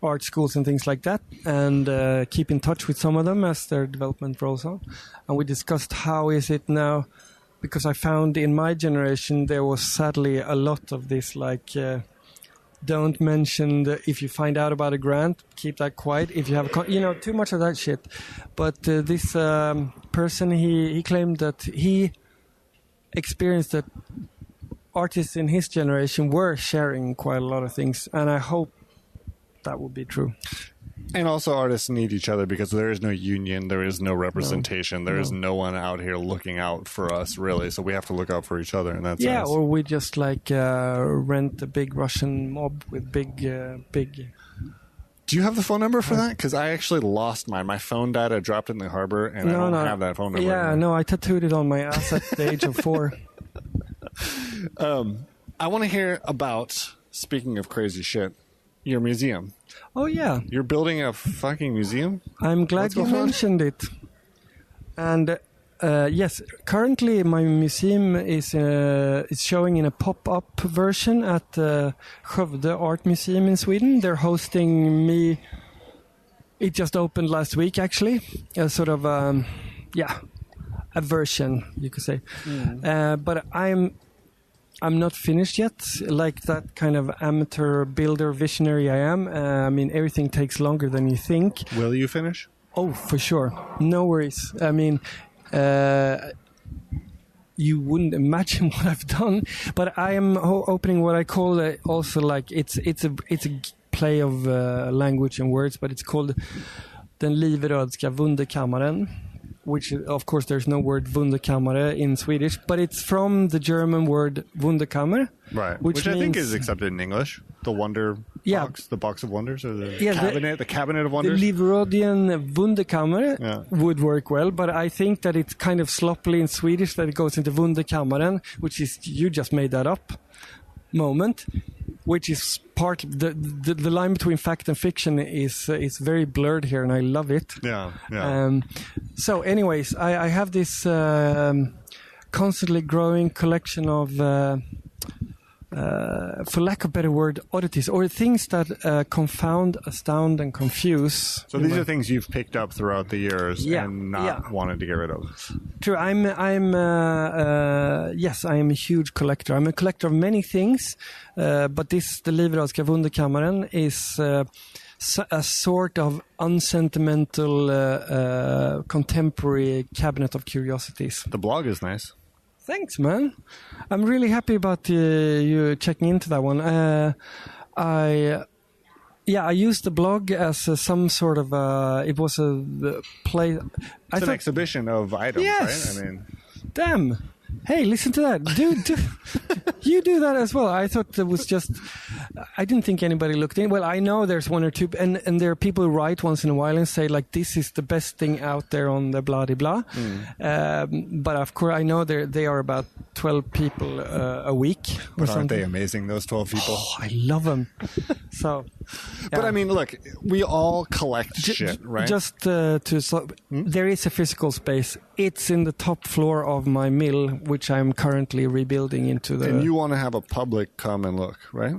art schools and things like that, and keep in touch with some of them as their development rolls on. And we discussed how is it now. Because I found in my generation there was sadly a lot of this like don't mention if you find out about a grant, keep that quiet. If you have too much of that shit. But this person he claimed that he experienced that artists in his generation were sharing quite a lot of things, and I hope that would be true. And also artists need each other because there is no union, there is no representation, there is no one out here looking out for us, really. So we have to look out for each other in that sense. Yeah, or we just like rent a big Russian mob with big... Do you have the phone number for that? Because I actually lost mine. My phone died, I dropped it in the harbor, and I don't have that phone number anymore. No, I tattooed it on my ass at the age of 4. I want to hear about, speaking of crazy shit, your museum. Oh, yeah. You're building a fucking museum? I'm glad you mentioned it. And yes, currently my museum is showing in a pop-up version at Skövde Art Museum in Sweden. They're hosting me. It just opened last week, actually. A sort of, a version, you could say. But I'm not finished yet. Like that kind of amateur builder visionary I am. I mean, everything takes longer than you think. Will you finish? Oh, for sure. No worries. I mean, you wouldn't imagine what I've done, but I am opening what I call also like it's a play of language and words, but it's called Den Liverödska Wunderkammaren, which of course there's no word Wunderkammare in Swedish, but it's from the German word Wunderkammer, right? Which I think means, is accepted in English. The wonder box, the box of wonders, or the cabinet of wonders. The Liverödian Wunderkammer would work well, but I think that it's kind of sloppily in Swedish that it goes into Wunderkammaren, which is you just made that up moment, which is part of the line between fact and fiction is very blurred here, and I love it. Yeah. So anyways, I have this constantly growing collection of for lack of a better word, oddities, or things that confound, astound, and confuse. So these are things you've picked up throughout the years and not wanted to get rid of. True. Yes, I am a huge collector. I'm a collector of many things, but the Liverödska Wunderkammaren is a sort of unsentimental contemporary cabinet of curiosities. The blog is nice. Thanks, man. I'm really happy about you checking into that one. I used the blog as some sort of it was a play. It's an exhibition of items, yes. Right? I mean, damn. Hey, listen to that. Dude, you do that as well. I thought that was just... I didn't think anybody looked in. Well, I know there's one or two, and there are people who write once in a while and say, like, this is the best thing out there on the blah-de-blah. But, of course, I know they are about 12 people a week or something. Aren't they amazing, those 12 people? Oh, I love them. So... But I mean, look, we all collect shit, right? Just there is a physical space. It's in the top floor of my mill, which I'm currently rebuilding into the... And you want to have a public come and look, right?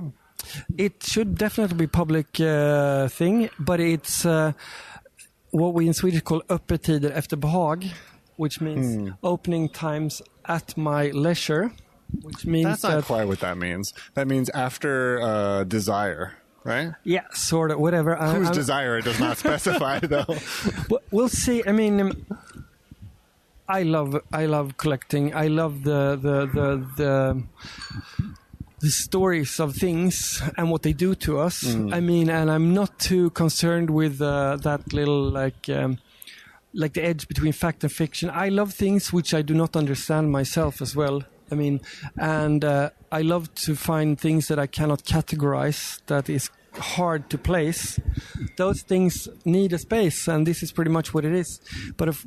It should definitely be public thing, but it's what we in Swedish call öppettider efter behag, which means opening times at my leisure, which means that's not quite what that means. That means after desire. Right? Yeah, sort of. Whatever. Whose desire it does not specify, though. We'll see. I mean, I love collecting. I love the stories of things and what they do to us. I mean, and I'm not too concerned with that little like the edge between fact and fiction. I love things which I do not understand myself as well. I mean, and I love to find things that I cannot categorize, that is hard to place. Those things need a space, and this is pretty much what it is. But if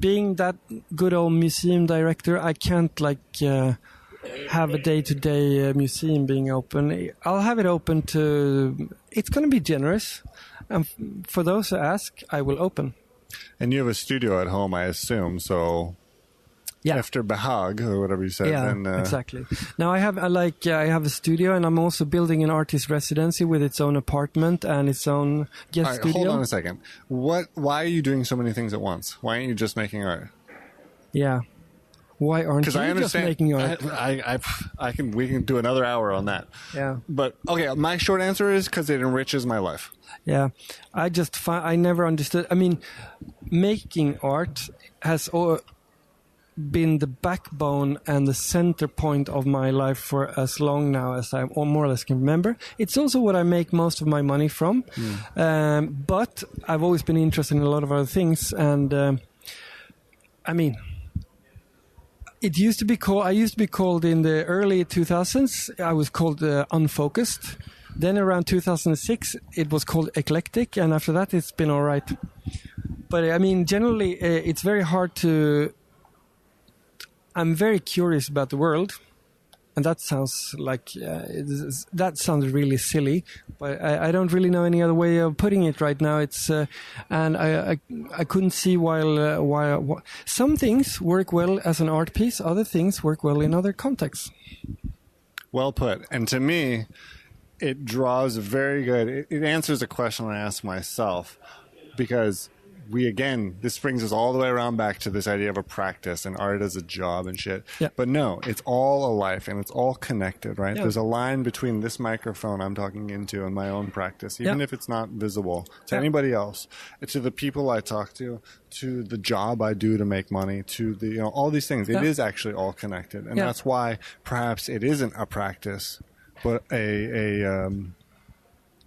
being that good old museum director, I can't have a day-to-day museum being open. I'll have it open to... It's going to be generous, and for those who ask, I will open. And you have a studio at home, I assume, so... Yeah. After Behag, or whatever you said. Yeah, then, exactly. Now I have a studio, and I'm also building an artist residency with its own apartment and its own guest studio. Hold on a second. Why are you doing so many things at once? Why aren't you just making art? Yeah. Why aren't you just making art? We can do another hour on that. Yeah. But okay, my short answer is because it enriches my life. Yeah. I never understood. I mean, making art has been the backbone and the center point of my life for as long now as I more or less can remember. It's also what I make most of my money from. But I've always been interested in a lot of other things. And I mean, I used to be called in the early 2000s, I was called unfocused. Then around 2006, it was called eclectic. And after that, it's been all right. But I mean, generally, it's very hard to... I'm very curious about the world, and that sounds like that sounds really silly, but I don't really know any other way of putting it right now. It's and I couldn't see why some things work well as an art piece, other things work well in other contexts. Well put. And to me, it draws very good. It answers a question I asked myself, because this brings us all the way around back to this idea of a practice and art as a job and shit. Yeah. But no, it's all a life and it's all connected, right? Yeah. There's a line between this microphone I'm talking into and my own practice, even if it's not visible to anybody else, to the people I talk to the job I do to make money, to the, all these things. It is actually all connected. And that's why perhaps it isn't a practice, but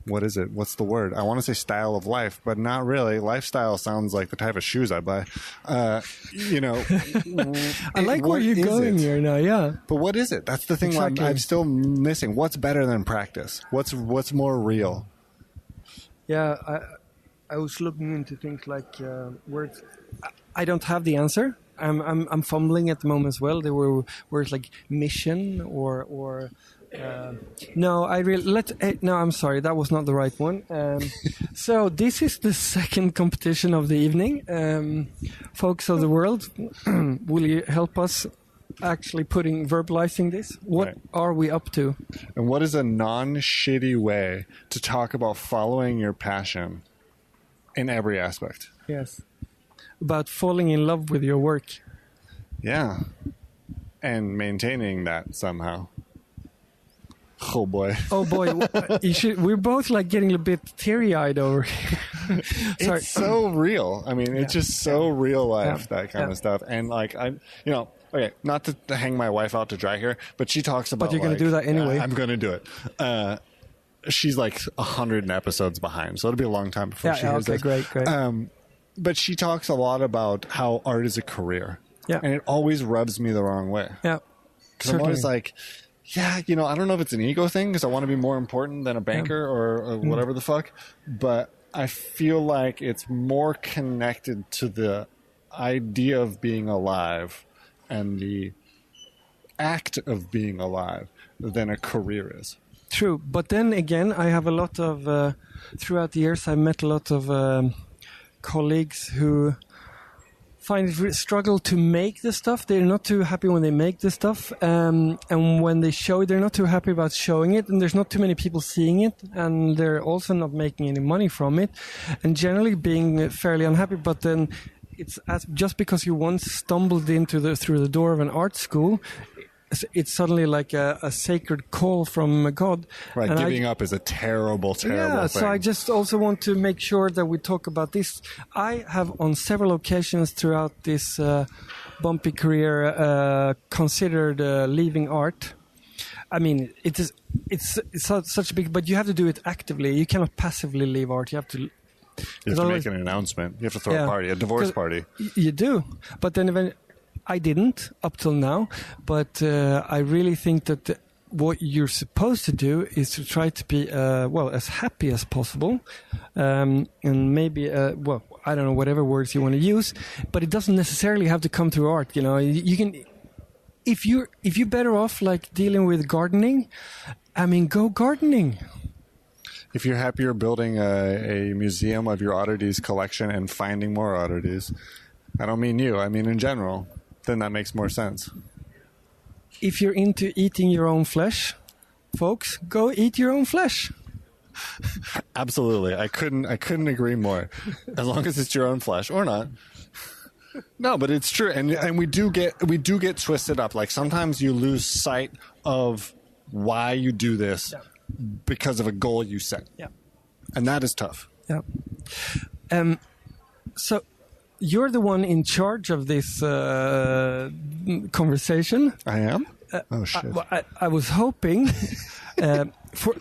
what is it? What's the word? I want to say style of life, but not really. Lifestyle sounds like the type of shoes I buy. I like where you're going here now, yeah. But what is it? That's the thing I'm still missing. What's better than practice? What's more real? Yeah, I was looking into things like words. I don't have the answer. I'm fumbling at the moment as well. There were words like mission or no, I'm sorry, that was not the right one. So this is the second competition of the evening. Folks of the world, will you help us actually verbalizing this? What are we up to? And what is a non-shitty way to talk about following your passion in every aspect? Yes. About falling in love with your work. Yeah. And maintaining that somehow. Oh boy. We're both like getting a bit teary-eyed over here. Sorry. It's so real. I mean, it's just so real life, that kind of stuff. And like, okay, not to hang my wife out to dry here, but she talks about. But you're going to do that anyway. I'm going to do it. She's like 100 episodes behind, so it'll be a long time before she hears this. Great. But she talks a lot about how art is a career. Yeah. And it always rubs me the wrong way. Yeah. Because I'm always like, I don't know if it's an ego thing because I want to be more important than a banker or whatever the fuck, but I feel like it's more connected to the idea of being alive and the act of being alive than a career is. True. But then again, I have a lot of, throughout the years, I've met a lot of colleagues who struggle to make the stuff. They're not too happy when they make the stuff, and when they show it, they're not too happy about showing it, and there's not too many people seeing it, and they're also not making any money from it, and generally being fairly unhappy. But then just because you once stumbled through the door of an art school, it's suddenly like a sacred call from God. Right, and giving up is a terrible thing. So I just also want to make sure that we talk about this. I have on several occasions throughout this bumpy career considered leaving art. I mean, it's such a big, but you have to do it actively. You cannot passively leave art. You have to make an announcement. You have to throw a party, a divorce party. You do, but then I didn't up till now, but I really think that what you're supposed to do is to try to be as happy as possible, and maybe I don't know, whatever words you want to use, but it doesn't necessarily have to come through art. You can, if you're better off like dealing with gardening, I mean, go gardening. If you're happier building a museum of your oddities collection and finding more oddities, I don't mean you, I mean in general. Then that makes more sense. If you're into eating your own flesh, folks, go eat your own flesh. Absolutely. I couldn't agree more. As long as it's your own flesh or not. No, but it's true. And we do get twisted up. Like sometimes you lose sight of why you do this because of a goal you set. Yeah. And that is tough. Yeah. So you're the one in charge of this conversation. I am? Oh, shit. I was hoping for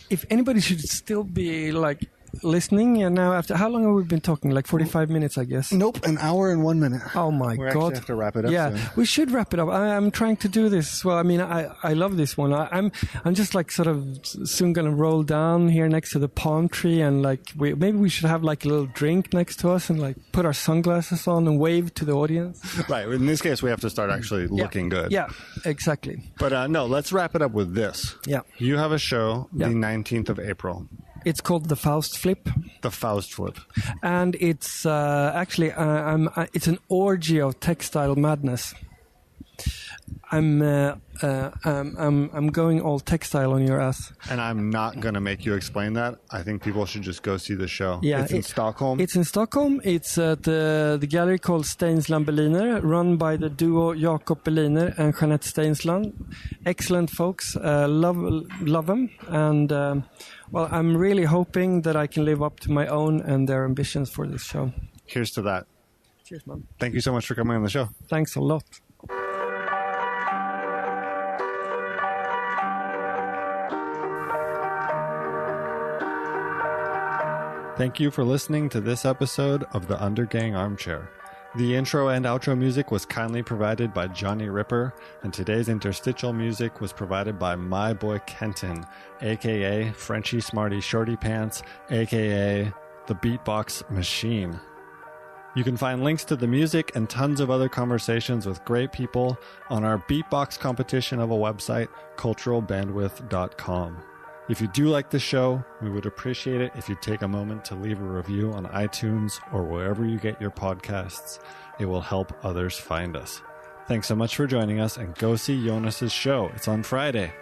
if anybody should still be like listening, and now after how long have we been talking? Like 45 minutes, I guess. Nope, an hour and 1 minute. Oh my we God! Have to wrap it up. Yeah, soon. We should wrap it up. I'm trying to do this as well. I mean, I love this one. I'm just like sort of soon gonna roll down here next to the palm tree, and like maybe we should have like a little drink next to us, and like put our sunglasses on and wave to the audience. Right. In this case, we have to start actually looking good. Yeah, exactly. But no, let's wrap it up with this. Yeah. You have a show the 19th of April. It's called the Faust Flip. The Faust Flip. And it's actually it's an orgy of textile madness. I'm going all textile on your ass. And I'm not going to make you explain that. I think people should just go see the show. Yeah, it's in Stockholm. It's in Stockholm. It's at the gallery called Steinsland Berliner, run by the duo Jakob Berliner and Jeanette Steinsland. Excellent folks. Love them. And well, I'm really hoping that I can live up to my own and their ambitions for this show. Here's to that. Cheers, man. Thank you so much for coming on the show. Thanks a lot. Thank you for listening to this episode of the Undergang Armchair. The intro and outro music was kindly provided by Johnny Ripper, and today's interstitial music was provided by my boy Kenton, aka Frenchy Smarty Shorty Pants, aka the Beatbox Machine. You can find links to the music and tons of other conversations with great people on our beatbox competition of a website, culturalbandwidth.com. If you do like the show, we would appreciate it if you take a moment to leave a review on iTunes or wherever you get your podcasts. It will help others find us. Thanks so much for joining us, and go see Jonas's show. It's on Friday.